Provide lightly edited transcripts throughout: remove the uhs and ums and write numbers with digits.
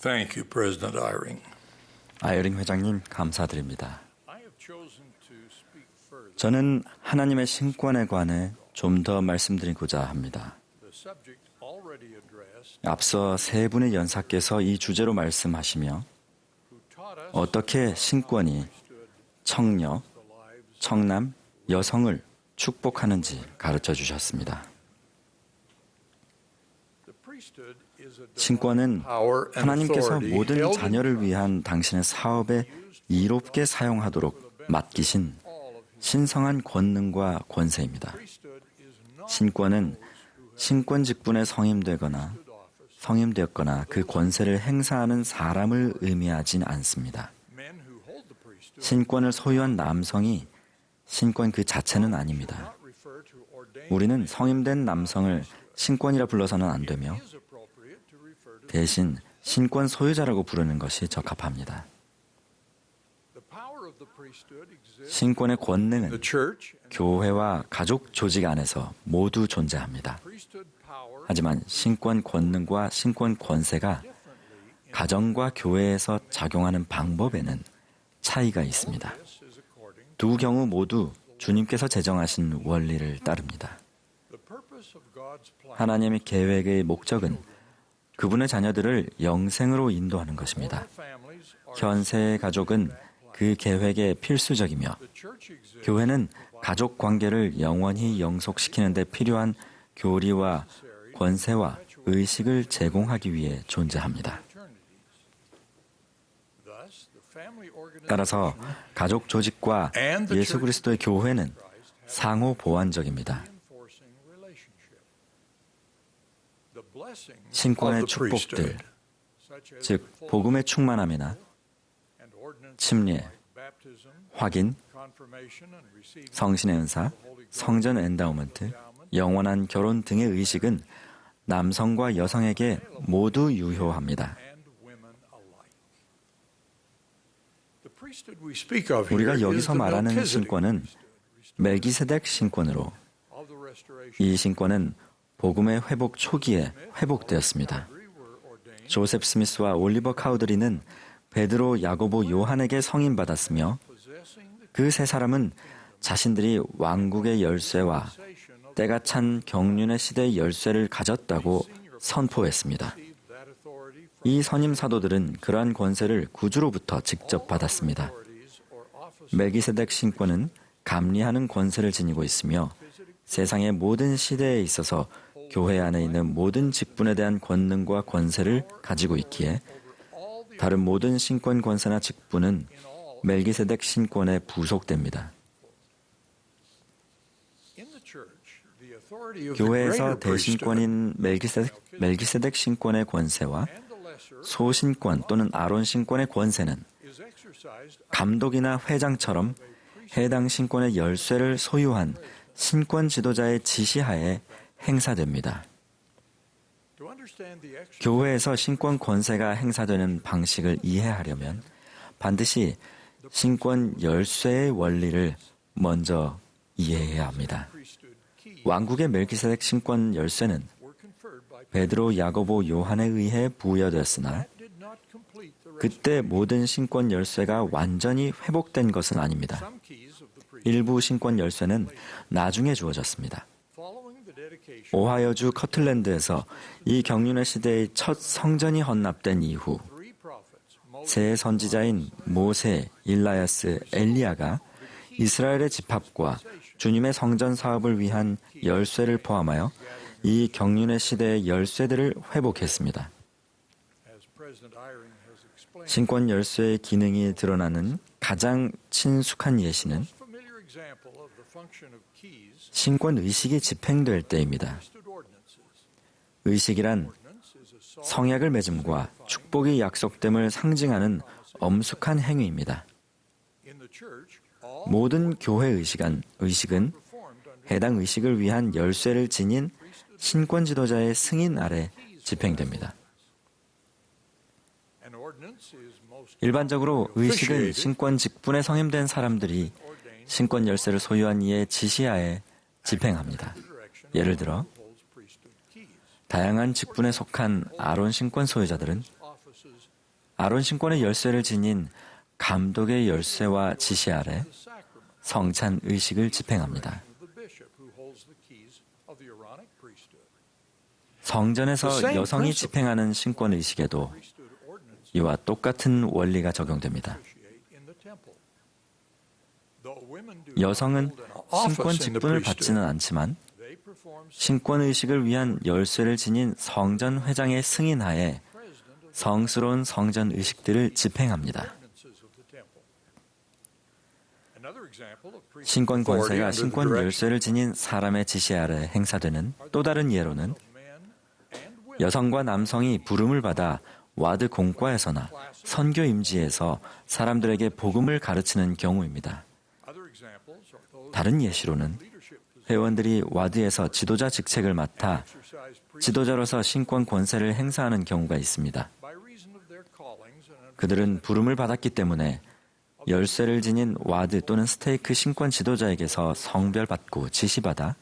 Thank you, President Eyring. 아이링 회장님 감사드립니다. 저는 하나님의 신권에 관해 좀 더 말씀드리고자 합니다. 앞서 세 분의 연사께서 이 주제로 말씀하시며 어떻게 신권이 청녀, 청남, 여성을 축복하는지 가르쳐 주셨습니다. 신권은 하나님께서 모든 자녀를 위한 당신의 사업에 이롭게 사용하도록 맡기신 신성한 권능과 권세입니다. 신권은 신권 직분에 성임되었거나 그 권세를 행사하는 사람을 의미하진 않습니다. 신권을 소유한 남성이 신권 그 자체는 아닙니다. 우리는 성임된 남성을 신권이라 불러서는 안 되며 대신 신권 소유자라고 부르는 것이 적합합니다. 신권의 권능은 교회와 가족 조직 안에서 모두 존재합니다. 하지만 신권 권능과 신권 권세가 가정과 교회에서 작용하는 방법에는 차이가 있습니다. 두 경우 모두 주님께서 제정하신 원리를 따릅니다. 하나님의 계획의 목적은 그분의 자녀들을 영생으로 인도하는 것입니다. 현세의 가족은 그 계획에 필수적이며 교회는 가족 관계를 영원히 영속시키는 데 필요한 교리와 권세와 의식을 제공하기 위해 존재합니다. 따라서 가족 조직과 예수 그리스도의 교회는 상호 보완적입니다. 신권의 축복들, 즉 복음의 충만함이나 침례, 확인, 성신의 은사, 성전 엔다우먼트, 영원한 결혼 등의 의식은 남성과 여성에게 모두 유효합니다. 우리가 여기서 말하는 신권은 멜기세덱 신권으로 이 신권은 복음의 회복 초기에 회복되었습니다. 조셉 스미스와 올리버 카우드리는 베드로, 야고보, 요한에게 성인받았으며 그 세 사람은 자신들이 왕국의 열쇠와 때가 찬 경륜의 시대의 열쇠를 가졌다고 선포했습니다. 이 선임 사도들은 그러한 권세를 구주로부터 직접 받았습니다. 멜기세덱 신권은 감리하는 권세를 지니고 있으며 세상의 모든 시대에 있어서 교회 안에 있는 모든 직분에 대한 권능과 권세를 가지고 있기에 다른 모든 신권 권세나 직분은 멜기세덱 신권에 부속됩니다. 교회에서 대신권인 멜기세덱 신권의 권세와 소신권 또는 아론 신권의 권세는 감독이나 회장처럼 해당 신권의 열쇠를 소유한 신권 지도자의 지시하에 행사됩니다. 교회에서 신권 권세가 행사되는 방식을 이해하려면 반드시 신권 열쇠의 원리를 먼저 이해해야 합니다. 왕국의 멜기세덱 신권 열쇠는 베드로, 야고보, 요한에 의해 부여되었으나 그때 모든 신권 열쇠가 완전히 회복된 것은 아닙니다. 일부 신권 열쇠는 나중에 주어졌습니다. 오하이오주 커틀랜드에서 이 경륜의 시대의 첫 성전이 헌납된 이후 세 선지자인 모세, 일라야스, 엘리야가 이스라엘의 집합과 주님의 성전 사업을 위한 열쇠를 포함하여 이 경륜의 시대의 열쇠들을 회복했습니다. 신권 열쇠의 기능이 드러나는 가장 친숙한 예시는 신권 의식이 집행될 때입니다. 의식이란 성약을 맺음과 축복이 약속됨을 상징하는 엄숙한 행위입니다. 모든 교회 의식은 해당 의식을 위한 열쇠를 지닌 신권 지도자의 승인 아래 집행됩니다. 일반적으로 의식은 신권 직분에 성임된 사람들이 신권 열쇠를 소유한 이의 지시하에 집행합니다. 예를 들어 다양한 직분에 속한 아론 신권 소유자들은 아론 신권의 열쇠를 지닌 감독의 열쇠와 지시 아래 성찬 의식을 집행합니다. 성전에서 여성이 집행하는 신권 의식에도 이와 똑같은 원리가 적용됩니다. 여성은 신권 직분을 받지는 않지만 신권 의식을 위한 열쇠를 지닌 성전 회장의 승인하에 성스러운 성전 의식들을 집행합니다. 신권 권세가 신권 열쇠를 지닌 사람의 지시 아래 행사되는 또 다른 예로는 여성과 남성이 부름을 받아 와드 공과에서나 선교 임지에서 사람들에게 복음을 가르치는 경우입니다. 다른 예시로는 회원들이 와드에서 지도자 직책을 맡아 지도자로서 신권 권세를 행사하는 경우가 있습니다. 그들은 부름을 받았기 때문에 열쇠를 지닌 와드 또는 스테이크 신권 지도자에게서 성별받고 지시받아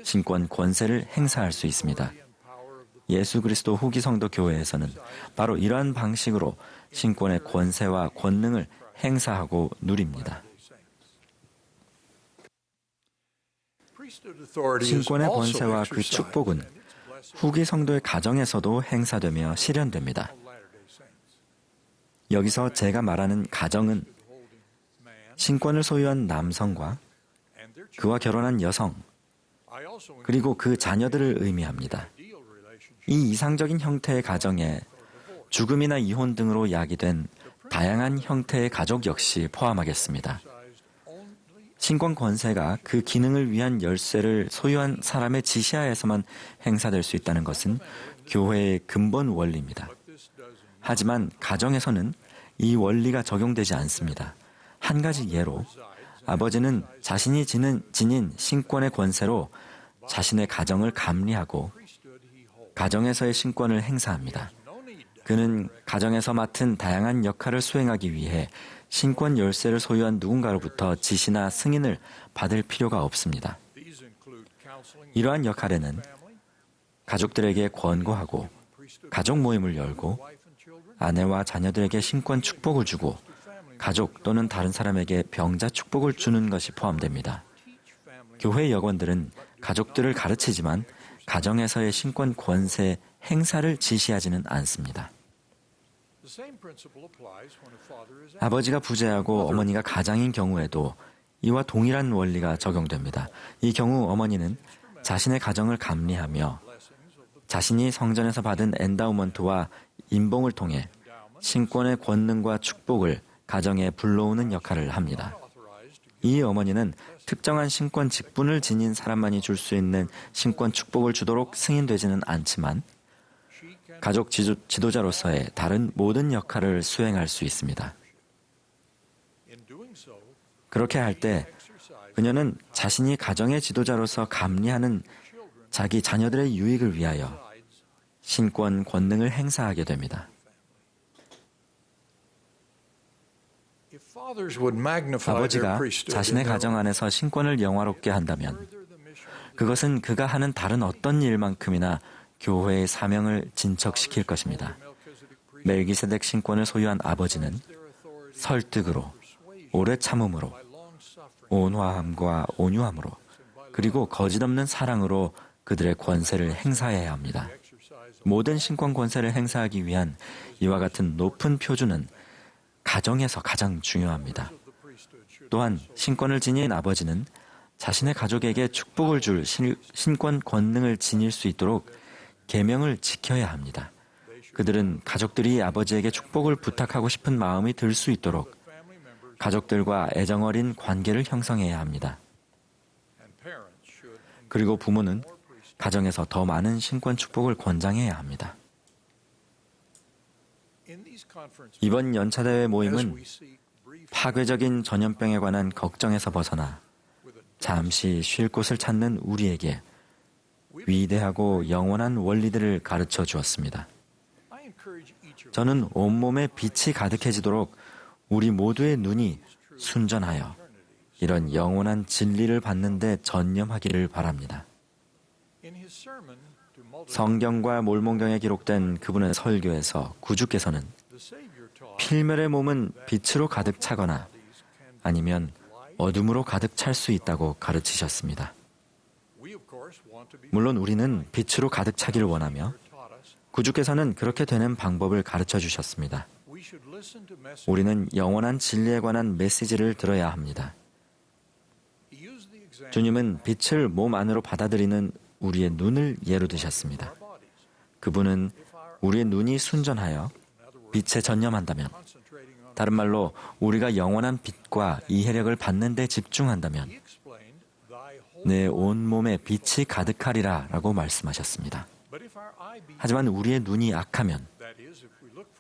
신권 권세를 행사할 수 있습니다. 예수 그리스도 후기 성도 교회에서는 바로 이러한 방식으로 신권의 권세와 권능을 행사하고 누립니다. 신권의 권세와 그 축복은 후기 성도의 가정에서도 행사되며 실현됩니다. 여기서 제가 말하는 가정은 신권을 소유한 남성과 그와 결혼한 여성, 그리고 그 자녀들을 의미합니다. 이 이상적인 형태의 가정에 죽음이나 이혼 등으로 야기된 다양한 형태의 가족 역시 포함하겠습니다. 신권 권세가 그 기능을 위한 열쇠를 소유한 사람의 지시하에서만 행사될 수 있다는 것은 교회의 근본 원리입니다. 하지만 가정에서는 이 원리가 적용되지 않습니다. 한 가지 예로 아버지는 자신이 지닌 신권의 권세로 자신의 가정을 감리하고 가정에서의 신권을 행사합니다. 그는 가정에서 맡은 다양한 역할을 수행하기 위해 신권 열쇠를 소유한 누군가로부터 지시나 승인을 받을 필요가 없습니다. 이러한 역할에는 가족들에게 권고하고 가족 모임을 열고 아내와 자녀들에게 신권 축복을 주고 가족 또는 다른 사람에게 병자 축복을 주는 것이 포함됩니다. 교회 여건들은 가족들을 가르치지만 가정에서의 신권 권세 행사를 지시하지는 않습니다. 아버지가 부재하고 어머니가 가장인 경우에도 이와 동일한 원리가 적용됩니다. 이 경우 어머니는 자신의 가정을 감리하며 자신이 성전에서 받은 엔다우먼트와 인봉을 통해 신권의 권능과 축복을 가정에 불러오는 역할을 합니다. 이 어머니는 특정한 신권 직분을 지닌 사람만이 줄 수 있는 신권 축복을 주도록 승인되지는 않지만 가족 지도자로서의 다른 모든 역할을 수행할 수 있습니다. 그렇게 할 때 그녀는 자신이 가정의 지도자로서 감리하는 자기 자녀들의 유익을 위하여 신권 권능을 행사하게 됩니다. 아버지가 자신의 가정 안에서 신권을 영화롭게 한다면 그것은 그가 하는 다른 어떤 일만큼이나 교회의 사명을 진척시킬 것입니다. 멜기세덱 신권을 소유한 아버지는 설득으로, 오래 참음으로, 온화함과 온유함으로, 그리고 거짓없는 사랑으로 그들의 권세를 행사해야 합니다. 모든 신권 권세를 행사하기 위한 이와 같은 높은 표준은 가정에서 가장 중요합니다. 또한 신권을 지닌 아버지는 자신의 가족에게 축복을 줄 신권 권능을 지닐 수 있도록 계명을 지켜야 합니다. 그들은 가족들이 아버지에게 축복을 부탁하고 싶은 마음이 들 수 있도록 가족들과 애정어린 관계를 형성해야 합니다. 그리고 부모는 가정에서 더 많은 신권 축복을 권장해야 합니다. 이번 연차대회 모임은 파괴적인 전염병에 관한 걱정에서 벗어나 잠시 쉴 곳을 찾는 우리에게 위대하고 영원한 원리들을 가르쳐 주었습니다. 저는 온몸에 빛이 가득해지도록 우리 모두의 눈이 순전하여 이런 영원한 진리를 받는 데 전념하기를 바랍니다. 성경과 몰몬경에 기록된 그분의 설교에서 구주께서는 필멸의 몸은 빛으로 가득 차거나 아니면 어둠으로 가득 찰 수 있다고 가르치셨습니다. 물론 우리는 빛으로 가득 차기를 원하며 구주께서는 그렇게 되는 방법을 가르쳐 주셨습니다. 우리는 영원한 진리에 관한 메시지를 들어야 합니다. 주님은 빛을 몸 안으로 받아들이는 우리의 눈을 예로 드셨습니다. 그분은 우리의 눈이 순전하여 빛에 전념한다면, 다른 말로 우리가 영원한 빛과 이해력을 받는 데 집중한다면 내 온몸에 빛이 가득하리라 라고 말씀하셨습니다. 하지만 우리의 눈이 악하면,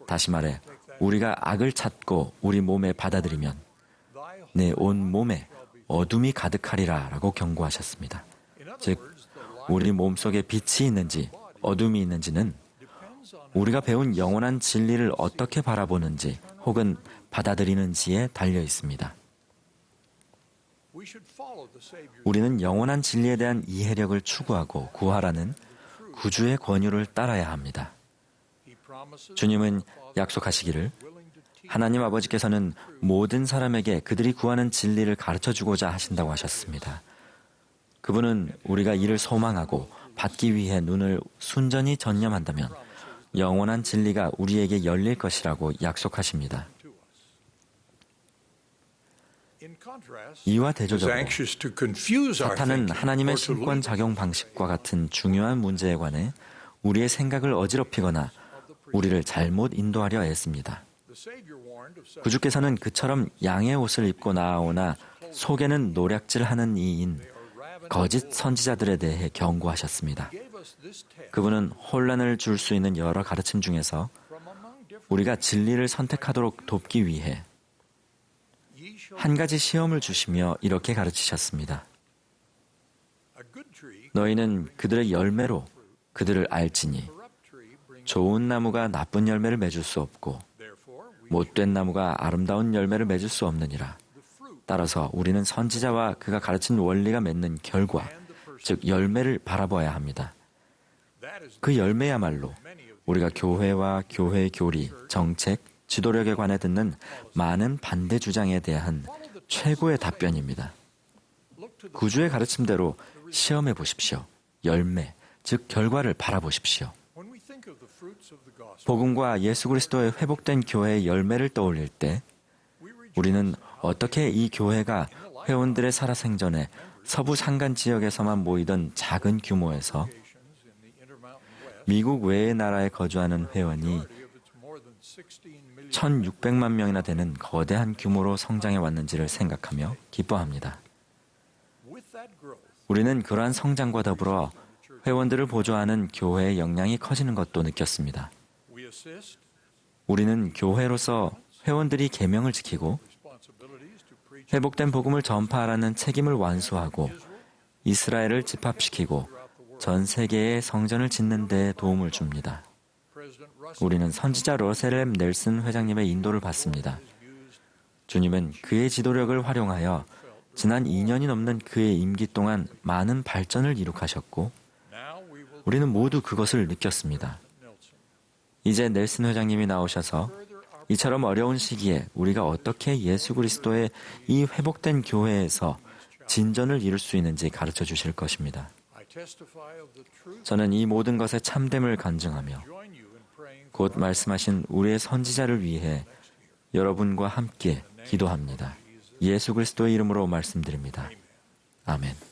다시 말해 우리가 악을 찾고 우리 몸에 받아들이면 내 온몸에 어둠이 가득하리라 라고 경고하셨습니다. 즉, 우리 몸속에 빛이 있는지 어둠이 있는지는 우리가 배운 영원한 진리를 어떻게 바라보는지 혹은 받아들이는지에 달려 있습니다. 우리는 영원한 진리에 대한 이해력을 추구하고 구하라는 구주의 권유를 따라야 합니다. 주님은 약속하시기를 하나님 아버지께서는 모든 사람에게 그들이 구하는 진리를 가르쳐주고자 하신다고 하셨습니다. 그분은 우리가 이를 소망하고 받기 위해 눈을 순전히 전념한다면 영원한 진리가 우리에게 열릴 것이라고 약속하십니다. 이와 대조적으로 사탄은 하나님의 신권 작용 방식과 같은 중요한 문제에 관해 우리의 생각을 어지럽히거나 우리를 잘못 인도하려 애씁니다. 구주께서는 그처럼 양의 옷을 입고 나아오나 속에는 노략질하는 이인 거짓 선지자들에 대해 경고하셨습니다. 그분은 혼란을 줄 수 있는 여러 가르침 중에서 우리가 진리를 선택하도록 돕기 위해 한 가지 시험을 주시며 이렇게 가르치셨습니다. 너희는 그들의 열매로 그들을 알지니 좋은 나무가 나쁜 열매를 맺을 수 없고 못된 나무가 아름다운 열매를 맺을 수 없느니라. 따라서 우리는 선지자와 그가 가르친 원리가 맺는 결과, 즉 열매를 바라보아야 합니다. 그 열매야말로 우리가 교회와 교회의 교리, 정책, 지도력에 관해 듣는 많은 반대 주장에 대한 최고의 답변입니다. 구주의 가르침대로 시험해 보십시오. 열매, 즉 결과를 바라보십시오. 복음과 예수 그리스도의 회복된 교회의 열매를 떠올릴 때 우리는 어떻게 이 교회가 회원들의 살아생전에 서부 산간 지역에서만 모이던 작은 규모에서 미국 외의 나라에 거주하는 회원이 1,600만 명이나 되는 거대한 규모로 성장해 왔는지를 생각하며 기뻐합니다. 우리는 그러한 성장과 더불어 회원들을 보조하는 교회의 역량이 커지는 것도 느꼈습니다. 우리는 교회로서 회원들이 계명을 지키고 회복된 복음을 전파하라는 책임을 완수하고 이스라엘을 집합시키고 전 세계에 성전을 짓는 데 도움을 줍니다. 우리는 선지자 러셀 M. 넬슨 회장님의 인도를 받습니다. 주님은 그의 지도력을 활용하여 지난 2년이 넘는 그의 임기 동안 많은 발전을 이룩하셨고 우리는 모두 그것을 느꼈습니다. 이제 넬슨 회장님이 나오셔서 이처럼 어려운 시기에 우리가 어떻게 예수 그리스도의 이 회복된 교회에서 진전을 이룰 수 있는지 가르쳐 주실 것입니다. 저는 이 모든 것에 참됨을 간증하며 곧 말씀하신 우리의 선지자를 위해 여러분과 함께 기도합니다. 예수 그리스도의 이름으로 말씀드립니다. 아멘.